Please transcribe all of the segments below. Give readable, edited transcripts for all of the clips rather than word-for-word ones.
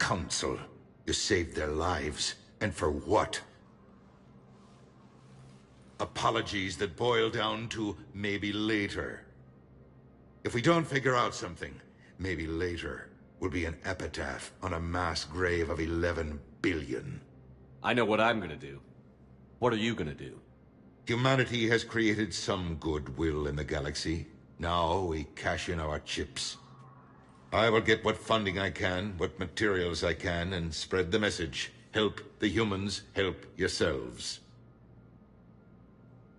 Council. You saved their lives. And for what? Apologies that boil down to maybe later. If we don't figure out something, maybe later will be an epitaph on a mass grave of 11 billion. I know what I'm gonna do. What are you gonna do? Humanity has created some goodwill in the galaxy. Now we cash in our chips. I will get what funding I can, what materials I can, and spread the message. Help the humans, help yourselves.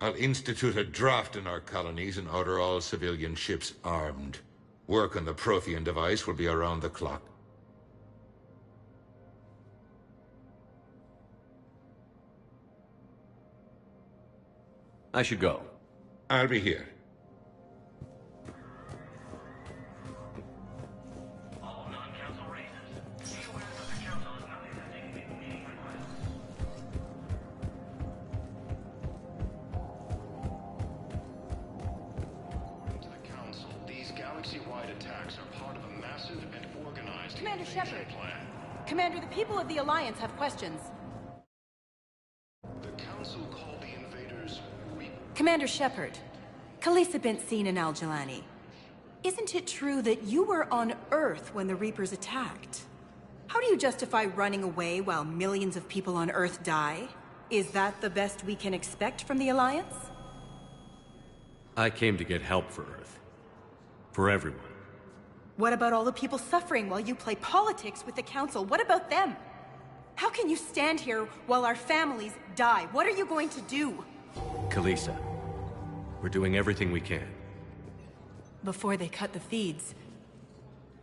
I'll institute a draft in our colonies and order all civilian ships armed. Work on the Prothean device will be around the clock. I should go. I'll be here. Commander Shepard. Commander, the people of the Alliance have questions. The Council called the invaders Reapers. Commander Shepard, Khalisah bint Sin and Al-Jilani. Isn't it true that you were on Earth when the Reapers attacked? How do you justify running away while millions of people on Earth die? Is that the best we can expect from the Alliance? I came to get help for Earth. For everyone. What about all the people suffering while you play politics with the Council? What about them? How can you stand here while our families die? What are you going to do? Khalisah, we're doing everything we can. Before they cut the feeds,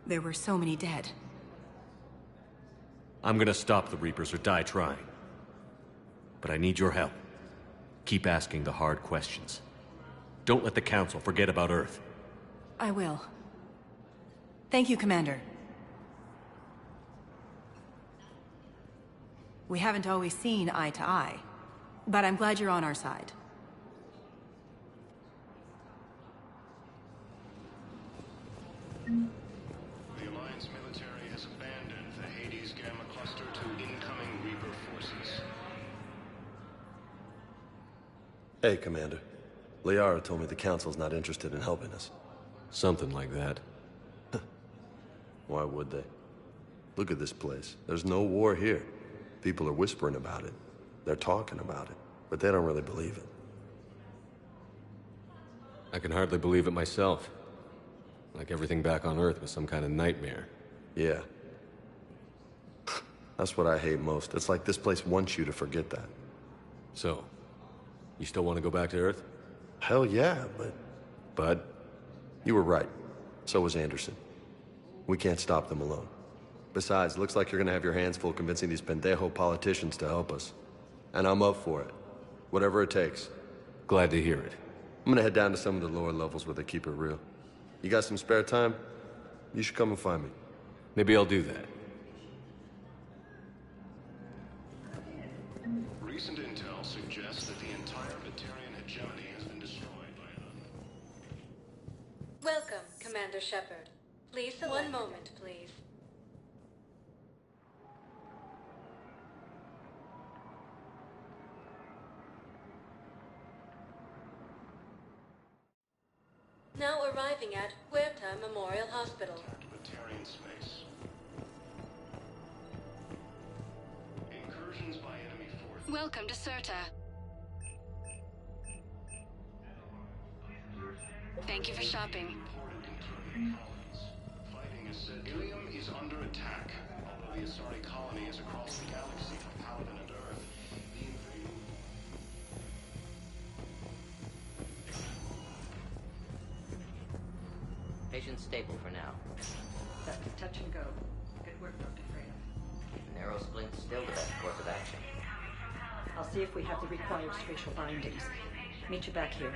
there were so many dead. I'm gonna stop the Reapers or die trying. But I need your help. Keep asking the hard questions. Don't let the Council forget about Earth. I will. Thank you, Commander. We haven't always seen eye to eye, but I'm glad you're on our side. The Alliance military has abandoned the Hades Gamma Cluster to incoming Reaper forces. Hey, Commander. Liara told me the Council's not interested in helping us. Something like that. Why would they? Look at this place. There's no war here. People are whispering about it. They're talking about it, but they don't really believe it. I can hardly believe it myself. Like everything back on Earth was some kind of nightmare. Yeah. That's what I hate most. It's like this place wants you to forget that. So, you still want to go back to Earth? Hell yeah, but... Bud? You were right. So was Anderson. We can't stop them alone. Besides, looks like you're gonna have your hands full convincing these pendejo politicians to help us. And I'm up for it. Whatever it takes. Glad to hear it. I'm gonna head down to some of the lower levels where they keep it real. You got some spare time? You should come and find me. Maybe I'll do that. Recent intel suggests that the entire Batarian hegemony has been destroyed by Welcome, Commander Shepard. Please select. One moment, please. Now arriving at Huerta Memorial Hospital. Batarian space. Incursions by enemy forces. Welcome to Serta. Thank you for shopping. Fighting is said. Ilium is under attack. Although the Asari colony is across the galaxy from Paladin and Earth, the invasion... Patient stable for now. That's touch and go. Good work, Dr. Freya. Narrow splint's still the best course of action. I'll see if we have the required spatial bindings. Meet you back here.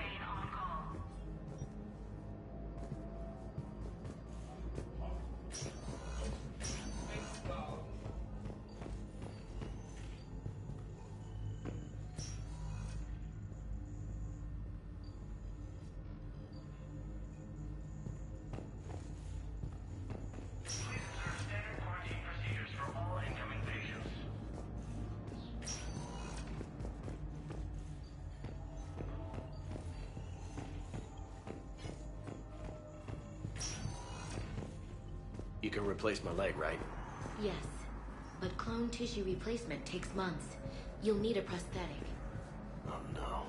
Standard quarantine procedures for all can replace my leg, right? Yes, but clone tissue replacement takes months. You'll need a prosthetic. Oh no.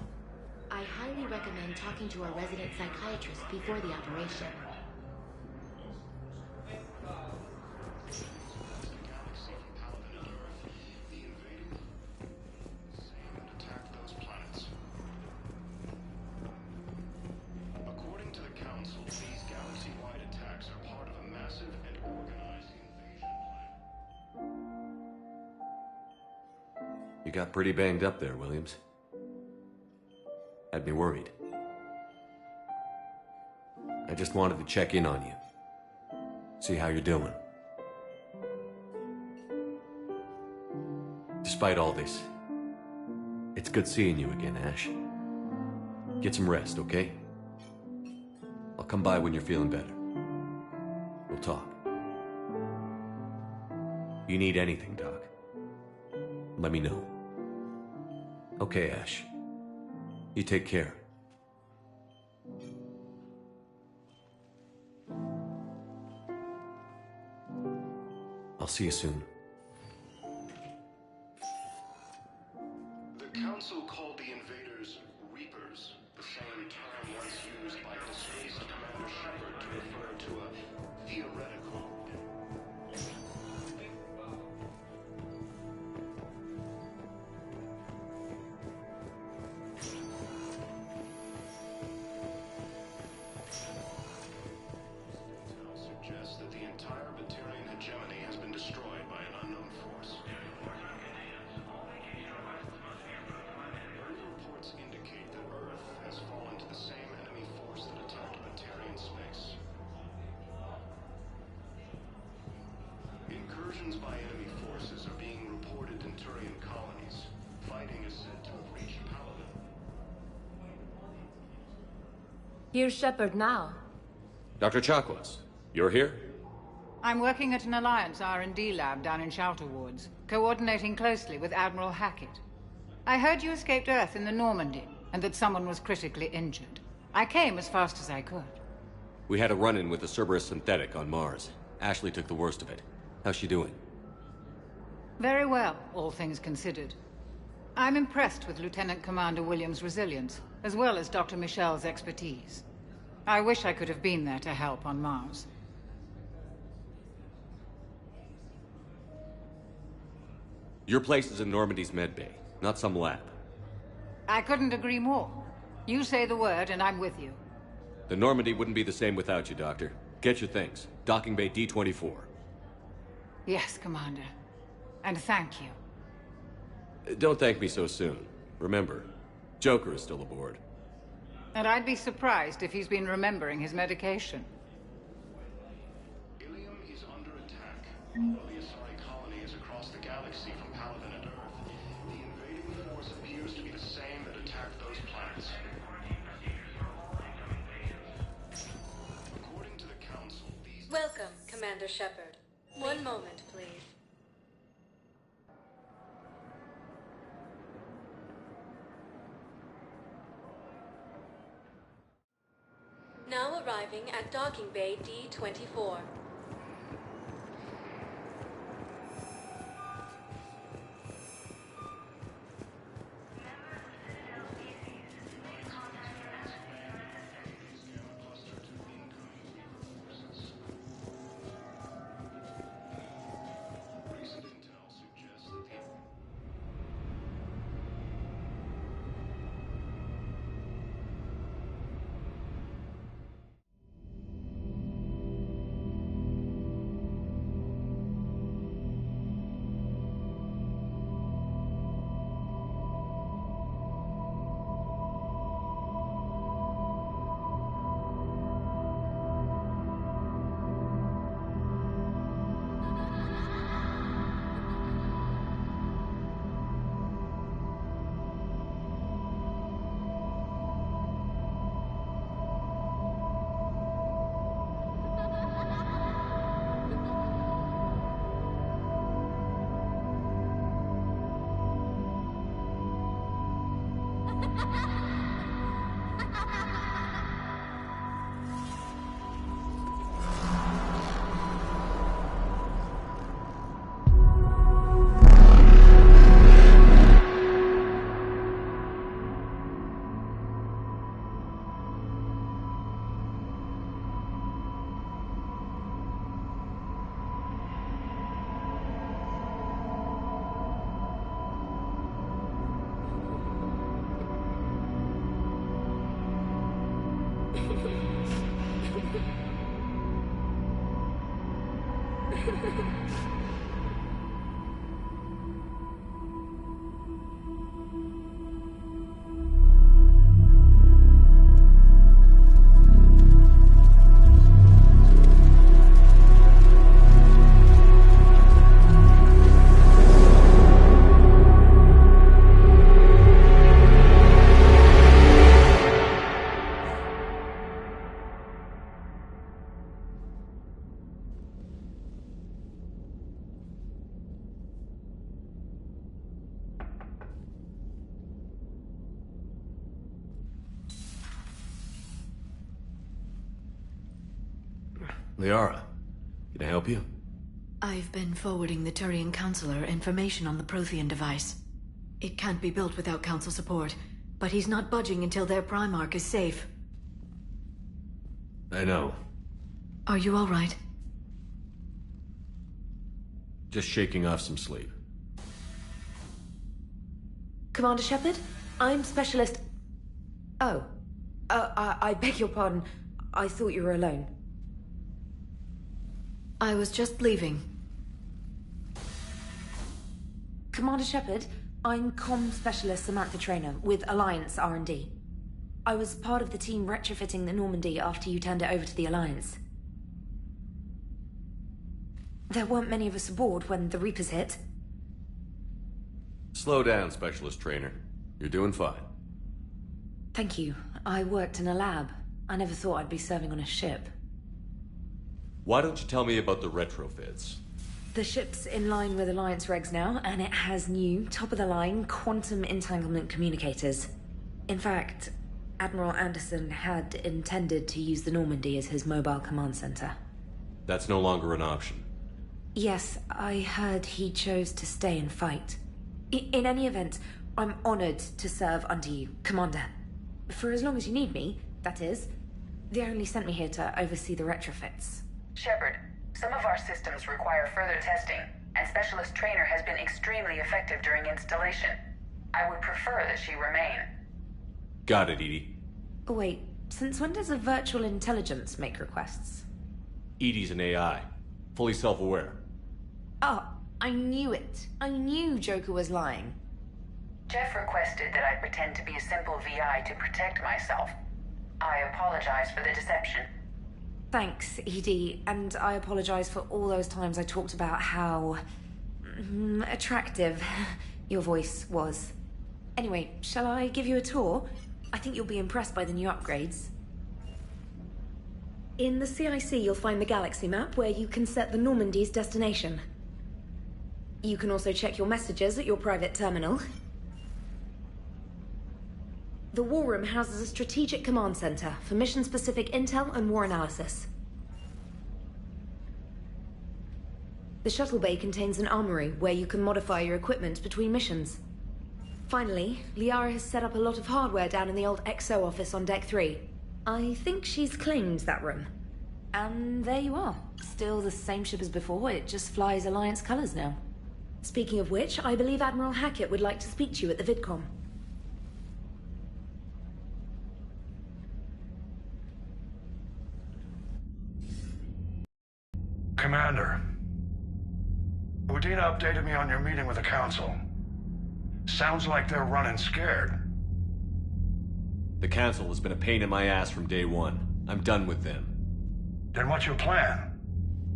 I highly recommend talking to a resident psychiatrist before the operation. According to the Council, these galaxy-wide attacks are part of a massive and organized invasion plan. You got pretty banged up there, Williams. Had me worried. I just wanted to check in on you. See how you're doing. Despite all this, it's good seeing you again, Ash. Get some rest, okay? I'll come by when you're feeling better. We'll talk. You need anything, Doc, let me know. Okay, Ash. You take care. I'll see you soon. The Council called the invaders Reapers, the same term once used by disgraced Commander Shepard to refer to a theoretical. Intel suggests that the entire Batarian hegemony has been destroyed by an unknown force. Early reports indicate that Earth has fallen to the same enemy force that attacked Batarian space. Incursions by enemy forces are being reported in Turian colonies. Fighting is said to have reached Paladin. Here's Shepard now. Dr. Chakwas, you're here? I'm working at an Alliance R&D lab down in Shelter Wards, coordinating closely with Admiral Hackett. I heard you escaped Earth in the Normandy, and that someone was critically injured. I came as fast as I could. We had a run-in with the Cerberus synthetic on Mars. Ashley took the worst of it. How's she doing? Very well, all things considered. I'm impressed with Lieutenant Commander Williams' resilience, as well as Dr. Michel's expertise. I wish I could have been there to help on Mars. Your place is in Normandy's medbay, not some lab. I couldn't agree more. You say the word, and I'm with you. The Normandy wouldn't be the same without you, Doctor. Get your things. Docking Bay D-24. Yes, Commander. And thank you. Don't thank me so soon. Remember, Joker is still aboard. And I'd be surprised if he's been remembering his medication. Ilium is under attack. While the Asari colony is across the galaxy from Paladin and Earth, the invading force appears to be the same that attacked those planets. According to the Council, these... Welcome, Commander Shepard. One moment, please. Now arriving at Docking Bay D-24. Recent intel suggests that the... Liara, can I help you? I've been forwarding the Turian Counselor information on the Prothean device. It can't be built without Council support, but he's not budging until their Primarch is safe. I know. Are you all right? Just shaking off some sleep. Commander Shepard, I'm Specialist... Oh. I beg your pardon. I thought you were alone. I was just leaving. Commander Shepard, I'm Comm Specialist Samantha Traynor with Alliance R&D. I was part of the team retrofitting the Normandy after you turned it over to the Alliance. There weren't many of us aboard when the Reapers hit. Slow down, Specialist Trainer. You're doing fine. Thank you. I worked in a lab. I never thought I'd be serving on a ship. Why don't you tell me about the retrofits? The ship's in line with Alliance regs now, and it has new, top-of-the-line, quantum entanglement communicators. In fact, Admiral Anderson had intended to use the Normandy as his mobile command center. That's no longer an option. Yes, I heard he chose to stay and fight. In any event, I'm honored to serve under you, Commander. For as long as you need me, that is. They only sent me here to oversee the retrofits. Shepard, some of our systems require further testing, and Specialist Trainer has been extremely effective during installation. I would prefer that she remain. Got it, EDI. Wait, since when does a virtual intelligence make requests? EDI's an AI. Fully self-aware. Oh, I knew it. I knew Joker was lying. Jeff requested that I pretend to be a simple VI to protect myself. I apologize for the deception. Thanks, EDI, and I apologize for all those times I talked about how... attractive your voice was. Anyway, shall I give you a tour? I think you'll be impressed by the new upgrades. In the CIC, you'll find the galaxy map where you can set the Normandy's destination. You can also check your messages at your private terminal. The War Room houses a strategic command center for mission-specific intel and war analysis. The shuttle bay contains an armory where you can modify your equipment between missions. Finally, Liara has set up a lot of hardware down in the old XO office on Deck 3. I think she's claimed that room. And there you are. Still the same ship as before, it just flies Alliance colors now. Speaking of which, I believe Admiral Hackett would like to speak to you at the VidCom. Commander, Udina updated me on your meeting with the Council. Sounds like they're running scared. The Council has been a pain in my ass from day one. I'm done with them. Then what's your plan?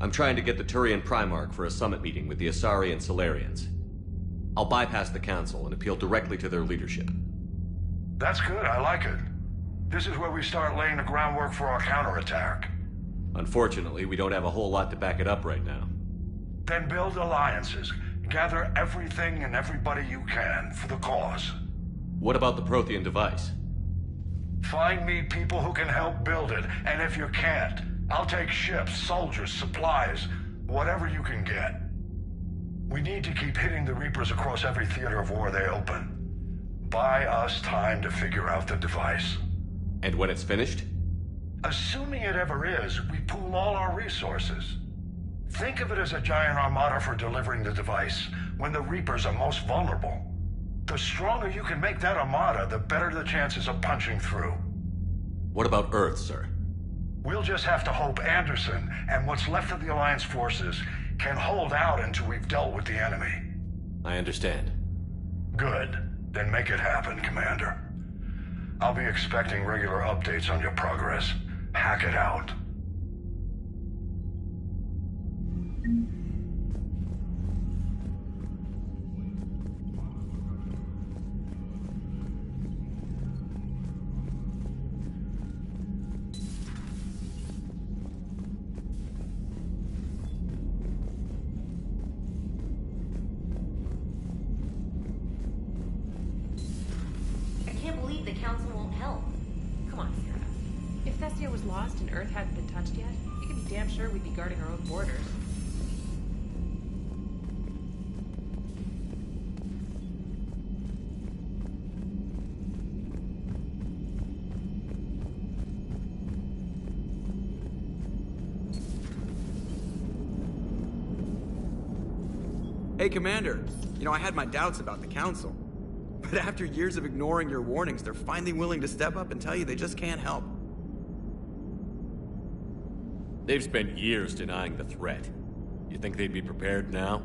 I'm trying to get the Turian Primarch for a summit meeting with the Asari and Salarians. I'll bypass the Council and appeal directly to their leadership. That's good, I like it. This is where we start laying the groundwork for our counterattack. Unfortunately, we don't have a whole lot to back it up right now. Then build alliances. Gather everything and everybody you can for the cause. What about the Prothean device? Find me people who can help build it, and if you can't, I'll take ships, soldiers, supplies, whatever you can get. We need to keep hitting the Reapers across every theater of war they open. Buy us time to figure out the device. And when it's finished? Assuming it ever is, we pool all our resources. Think of it as a giant armada for delivering the device, when the Reapers are most vulnerable. The stronger you can make that armada, the better the chances of punching through. What about Earth, sir? We'll just have to hope Anderson and what's left of the Alliance forces can hold out until we've dealt with the enemy. I understand. Good. Then make it happen, Commander. I'll be expecting regular updates on your progress. Hack it out. I can't believe the Council won't help. Come on, Sarah. If Thessia was lost and Earth hadn't been touched yet, you can be damn sure we'd be guarding our own borders. Hey, Commander. You know, I had my doubts about the Council. But after years of ignoring your warnings, they're finally willing to step up and tell you they just can't help. They've spent years denying the threat. You think they'd be prepared now?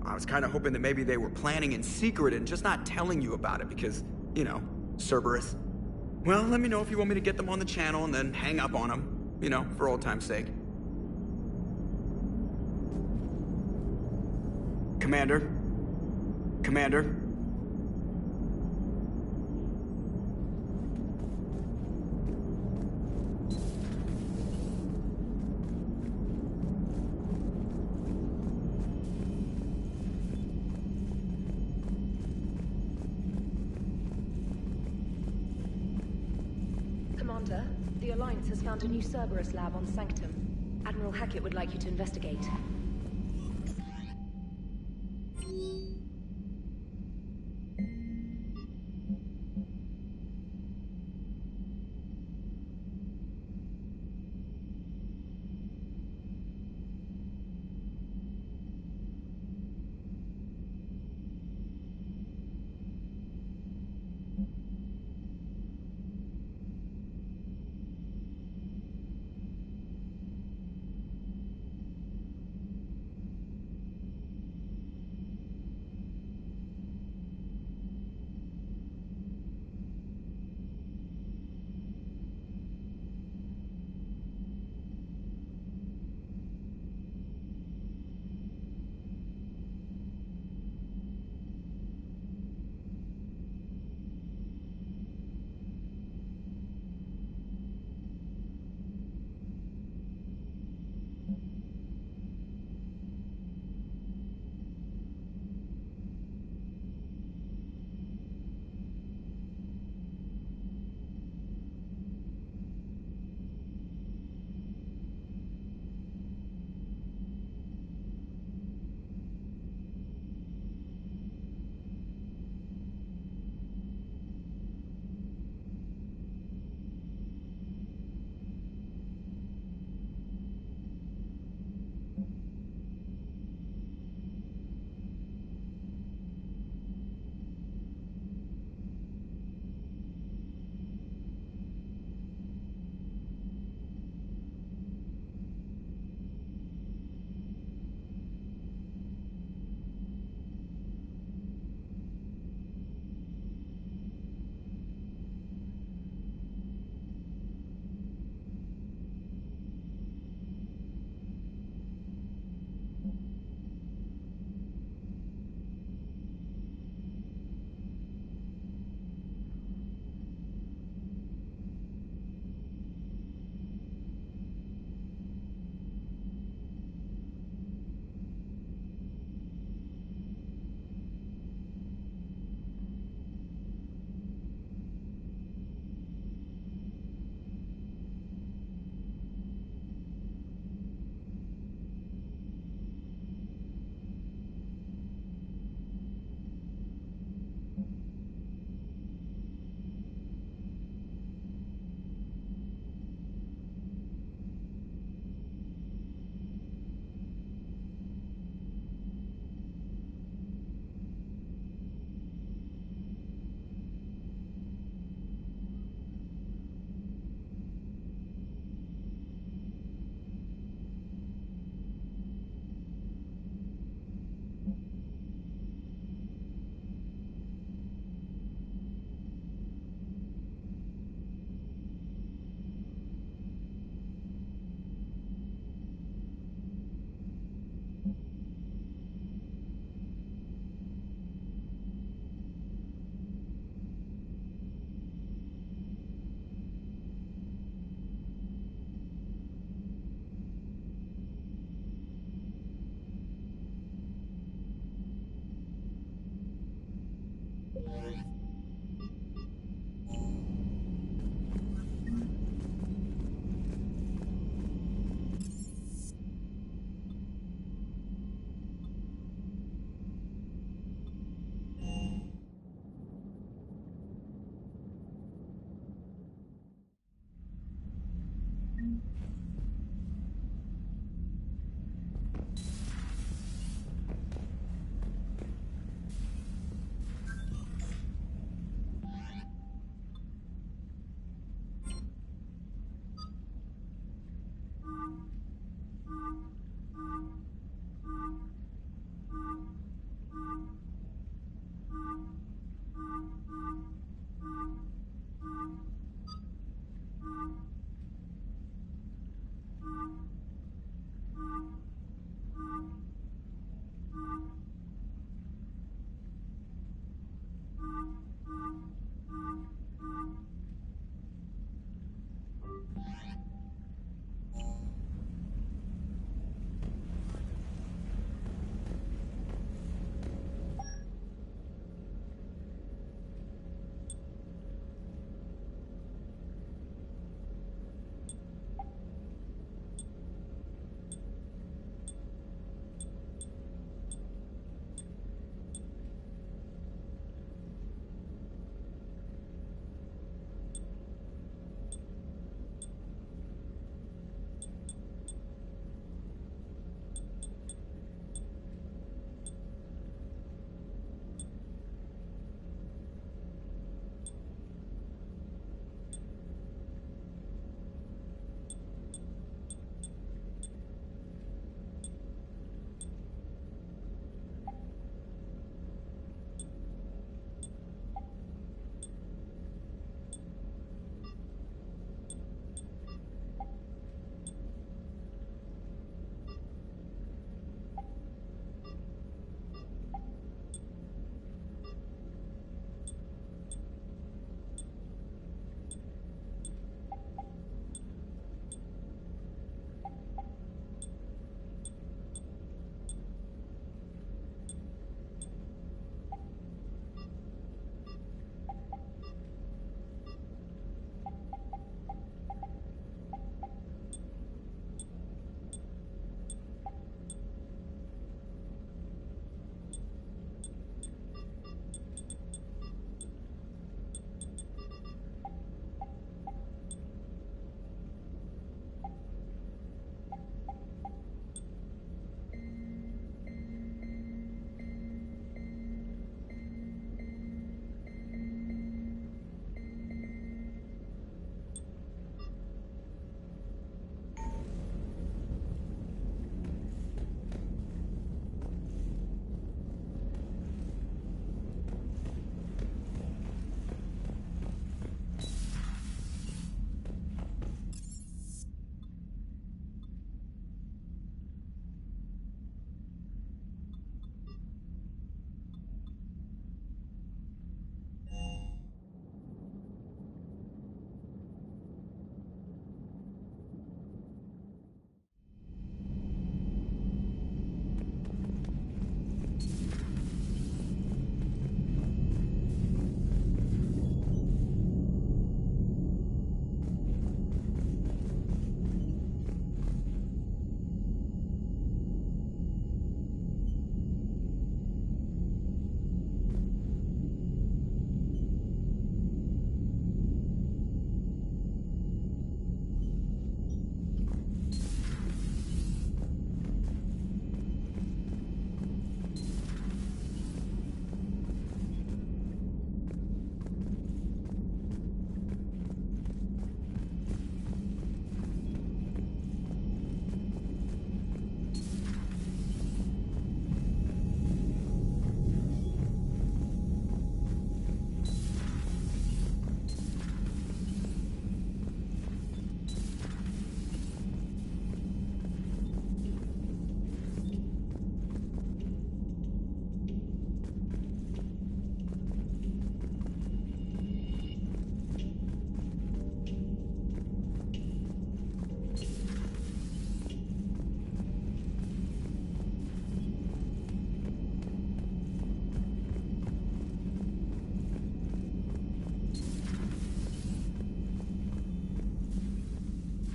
I was kind of hoping that maybe they were planning in secret and just not telling you about it because, you know, Cerberus. Well, let me know if you want me to get them on the channel and then hang up on them, you know, for old time's sake. Commander? Commander? Commander, the Alliance has found a new Cerberus lab on Sanctum. Admiral Hackett would like you to investigate.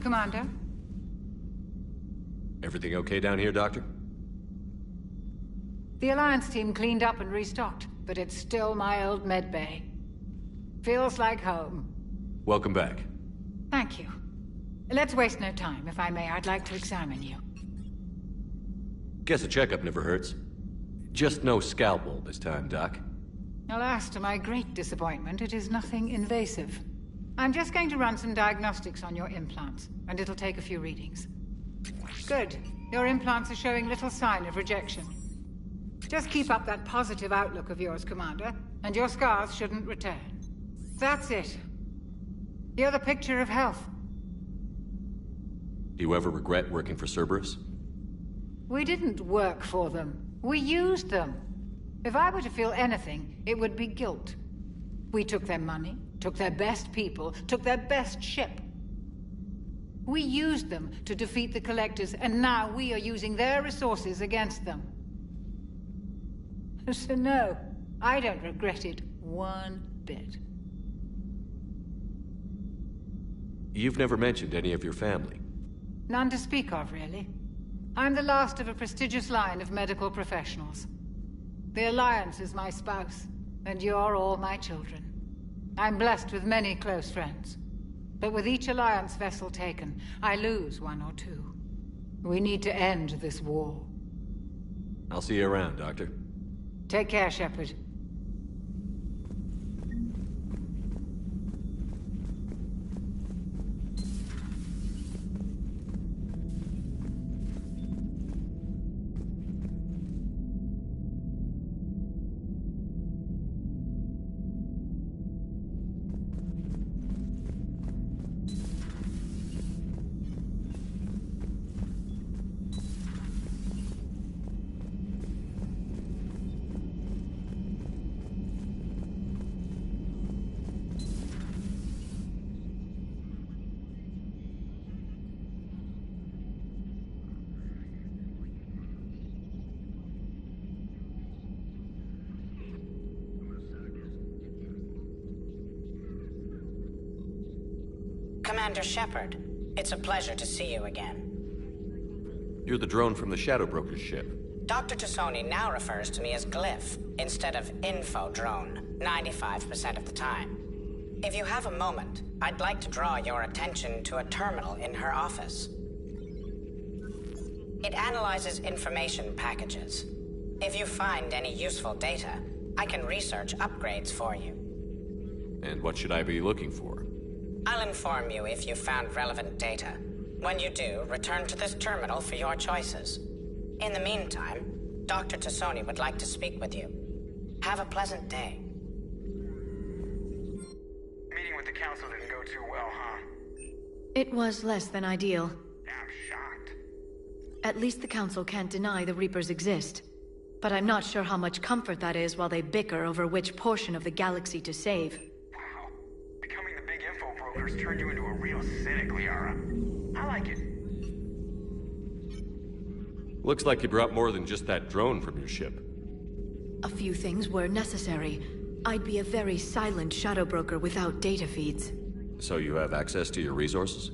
Commander? Everything okay down here, Doctor? The Alliance team cleaned up and restocked, but it's still my old medbay. Feels like home. Welcome back. Thank you. Let's waste no time. If I may, I'd like to examine you. Guess a checkup never hurts. Just no scalpel this time, Doc. Alas, to my great disappointment, it is nothing invasive. I'm just going to run some diagnostics on your implants, and it'll take a few readings. Good. Your implants are showing little sign of rejection. Just keep up that positive outlook of yours, Commander, and your scars shouldn't return. That's it. You're the picture of health. Do you ever regret working for Cerberus? We didn't work for them. We used them. If I were to feel anything, it would be guilt. We took their money, took their best people, took their best ship. We used them to defeat the Collectors, and now we are using their resources against them. So no, I don't regret it one bit. You've never mentioned any of your family. None to speak of, really. I'm the last of a prestigious line of medical professionals. The Alliance is my spouse, and you're all my children. I'm blessed with many close friends. But with each Alliance vessel taken, I lose one or two. We need to end this war. I'll see you around, Doctor. Take care, Shepard. Commander Shepard, it's a pleasure to see you again. You're the drone from the Shadow Broker's ship. Dr. Tassoni now refers to me as Glyph instead of Info Drone, 95% of the time. If you have a moment, I'd like to draw your attention to a terminal in her office. It analyzes information packages. If you find any useful data, I can research upgrades for you. And what should I be looking for? I'll inform you if you found relevant data. When you do, return to this terminal for your choices. In the meantime, Dr. Tassoni would like to speak with you. Have a pleasant day. Meeting with the council didn't go too well, huh? It was less than ideal. I'm shocked. At least the council can't deny the Reapers exist. But I'm not sure how much comfort that is while they bicker over which portion of the galaxy to save. Wow. Becoming the big info broker's turned you into a real cynic, Liara. I like it. Looks like you brought more than just that drone from your ship. A few things were necessary. I'd be a very silent shadow broker without data feeds. So you have access to your resources?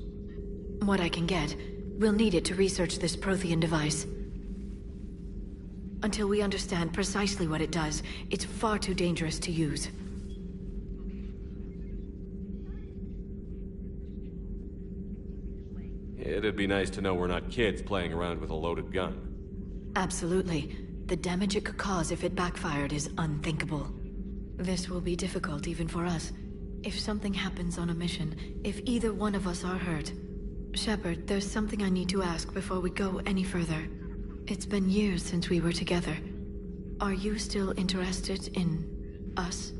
What I can get. We'll need it to research this Prothean device. Until we understand precisely what it does, it's far too dangerous to use. It'd be nice to know we're not kids playing around with a loaded gun. Absolutely. The damage it could cause if it backfired is unthinkable. This will be difficult even for us. If something happens on a mission, if either one of us are hurt. Shepard, there's something I need to ask before we go any further. It's been years since we were together. Are you still interested in us?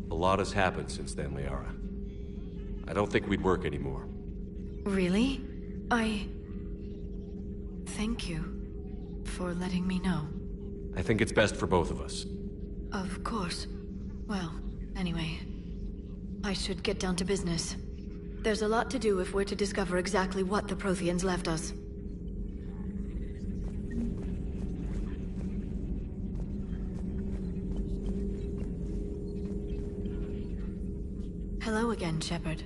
A lot has happened since then, Liara. I don't think we'd work anymore. Really? Thank you for letting me know. I think it's best for both of us. Of course. Well, anyway, I should get down to business. There's a lot to do if we're to discover exactly what the Protheans left us. Hello again, Shepard.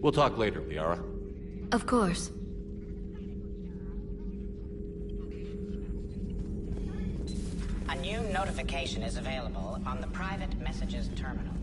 We'll talk later, Liara. Of course. A new notification is available on the private messages terminal.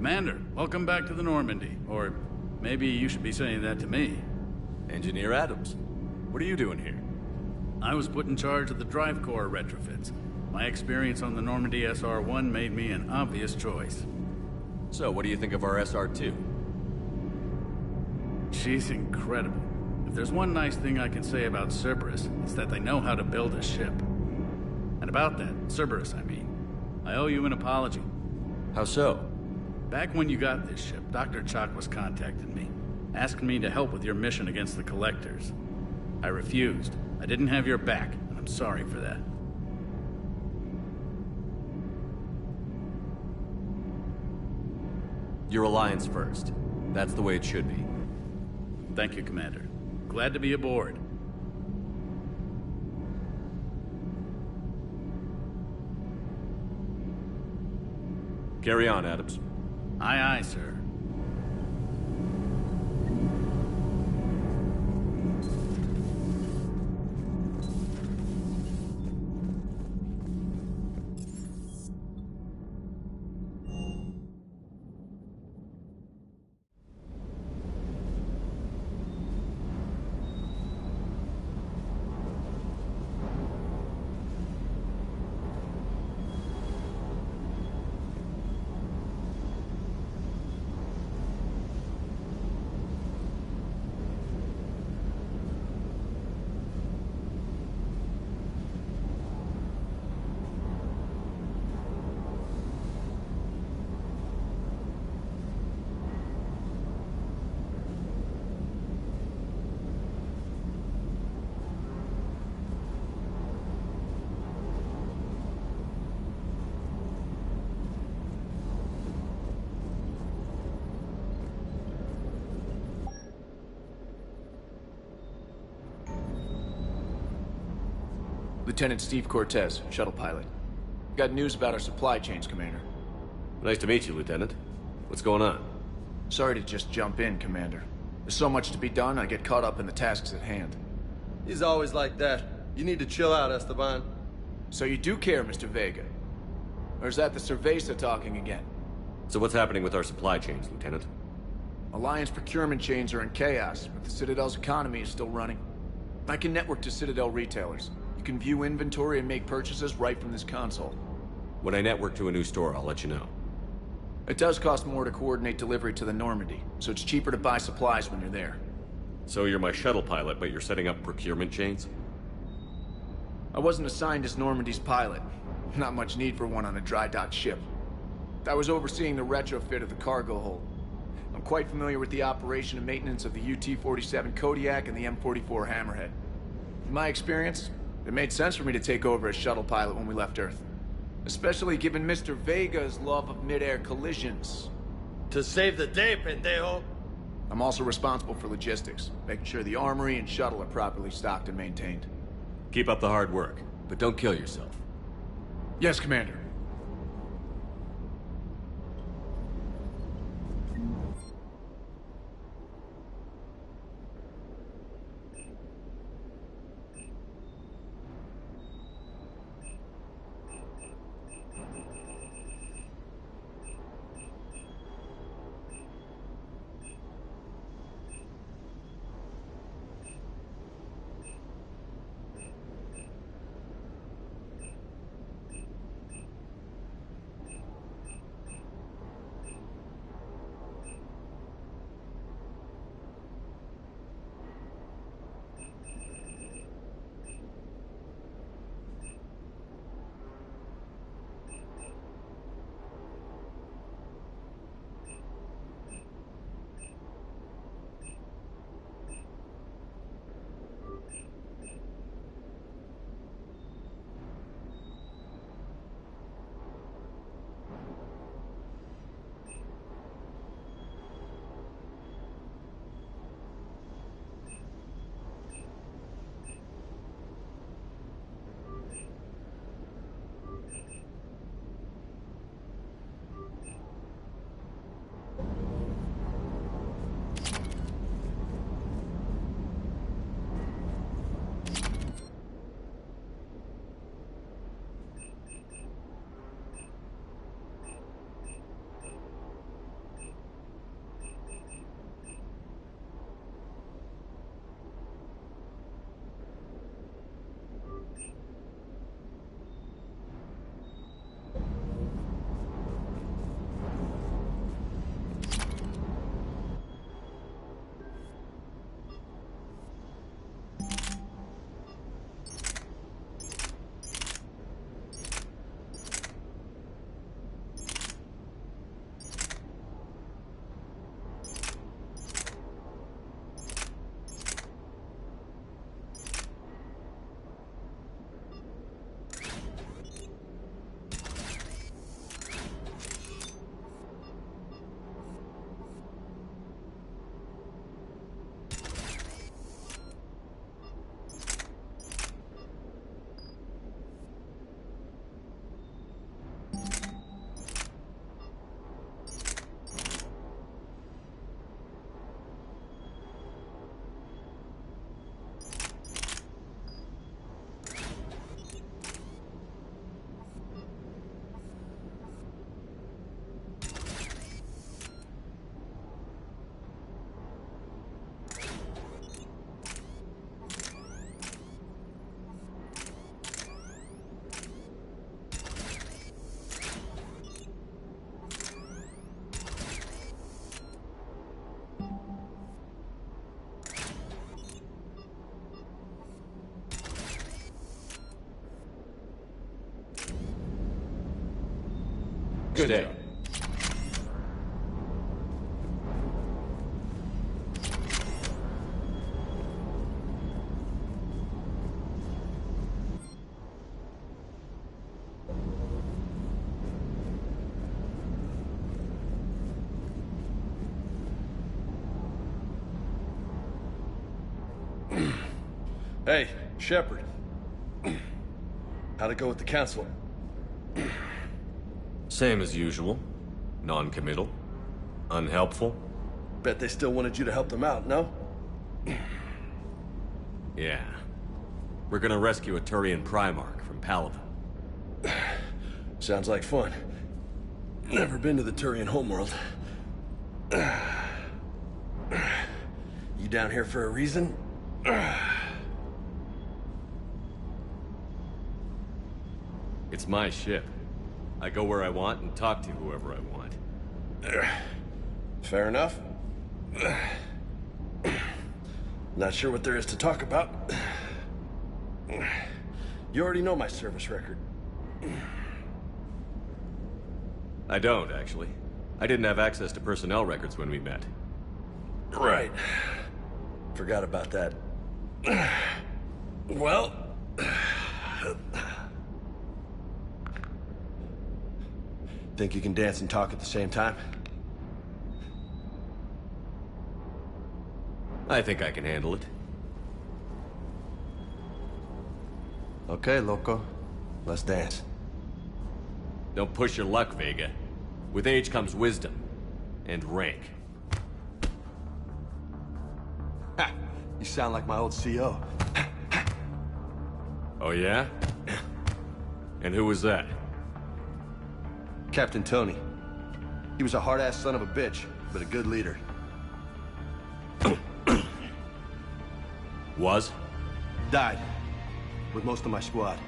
Commander, welcome back to the Normandy. Or maybe you should be saying that to me. Engineer Adams, what are you doing here? I was put in charge of the drive core retrofits. My experience on the Normandy SR-1 made me an obvious choice. So, what do you think of our SR-2? She's incredible. If there's one nice thing I can say about Cerberus, it's that they know how to build a ship. And about that, Cerberus, I mean, I owe you an apology. How so? Back when you got this ship, Dr. Chakwas contacted me, asking me to help with your mission against the Collectors. I refused. I didn't have your back, and I'm sorry for that. Your alliance first. That's the way it should be. Thank you, Commander. Glad to be aboard. Carry on, Adams. Aye, aye, sir. Lieutenant Steve Cortez, shuttle pilot. Got news about our supply chains, Commander. Nice to meet you, Lieutenant. What's going on? Sorry to just jump in, Commander. There's so much to be done, I get caught up in the tasks at hand. He's always like that. You need to chill out, Esteban. So you do care, Mr. Vega? Or is that the Cerveza talking again? So what's happening with our supply chains, Lieutenant? Alliance procurement chains are in chaos, but the Citadel's economy is still running. I can network to Citadel retailers. You can view inventory and make purchases right from this console. When I network to a new store, I'll let you know. It does cost more to coordinate delivery to the Normandy, so it's cheaper to buy supplies when you're there. So you're my shuttle pilot, but you're setting up procurement chains? I wasn't assigned as Normandy's pilot. Not much need for one on a dry dock ship. I was overseeing the retrofit of the cargo hold. I'm quite familiar with the operation and maintenance of the UT-47 Kodiak and the M44 Hammerhead. In my experience, it made sense for me to take over as shuttle pilot when we left Earth. Especially given Mr. Vega's love of mid-air collisions. To save the day, pendejo! I'm also responsible for logistics, making sure the armory and shuttle are properly stocked and maintained. Keep up the hard work, but don't kill yourself. Yes, Commander. Good day. Hey, Shepard. How'd it go with the council? Same as usual. Non-committal. Unhelpful. Bet they still wanted you to help them out, no? Yeah. We're gonna rescue a Turian Primarch from Palaven. Sounds like fun. Never been to the Turian homeworld. You down here for a reason? It's my ship. I go where I want and talk to whoever I want. Fair enough. Not sure what there is to talk about. You already know my service record. I don't, actually. I didn't have access to personnel records when we met. Right. Forgot about that. Well... Think you can dance and talk at the same time? I think I can handle it. Okay, loco. Let's dance. Don't push your luck, Vega. With age comes wisdom. And rank. Ha! You sound like my old CO. Oh yeah? And who was that? Captain Tony. He was a hard-ass son of a bitch, but a good leader. Was? Died. With most of my squad.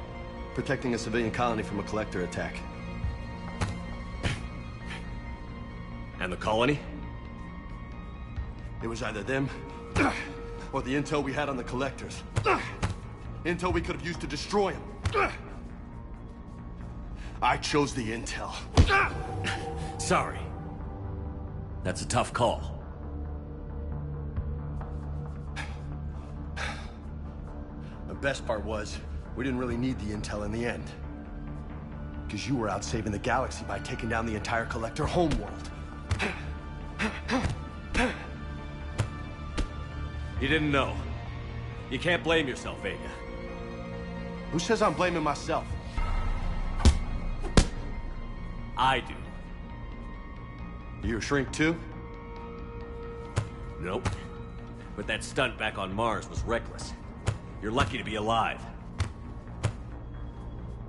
Protecting a civilian colony from a collector attack. And the colony? It was either them, or the intel we had on the collectors. Intel we could have used to destroy them. I chose the intel. Sorry. That's a tough call. The best part was, we didn't really need the intel in the end. Because you were out saving the galaxy by taking down the entire Collector homeworld. You didn't know. You can't blame yourself, Vega. Who says I'm blaming myself? I do. You a shrink too? Nope. But that stunt back on Mars was reckless. You're lucky to be alive.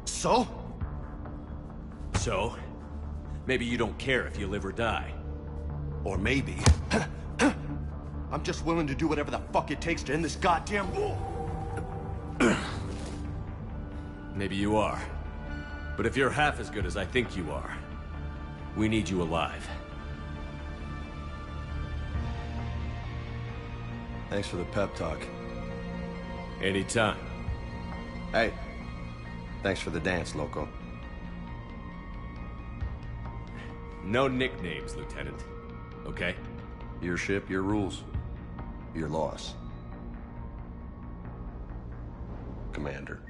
So? So? Maybe you don't care if you live or die. Or maybe... I'm just willing to do whatever the fuck it takes to end this goddamn war. Maybe you are. But if you're half as good as I think you are, we need you alive. Thanks for the pep talk. Anytime. Hey, thanks for the dance, loco. No nicknames, Lieutenant. Okay? Your ship, your rules. Your loss. Commander.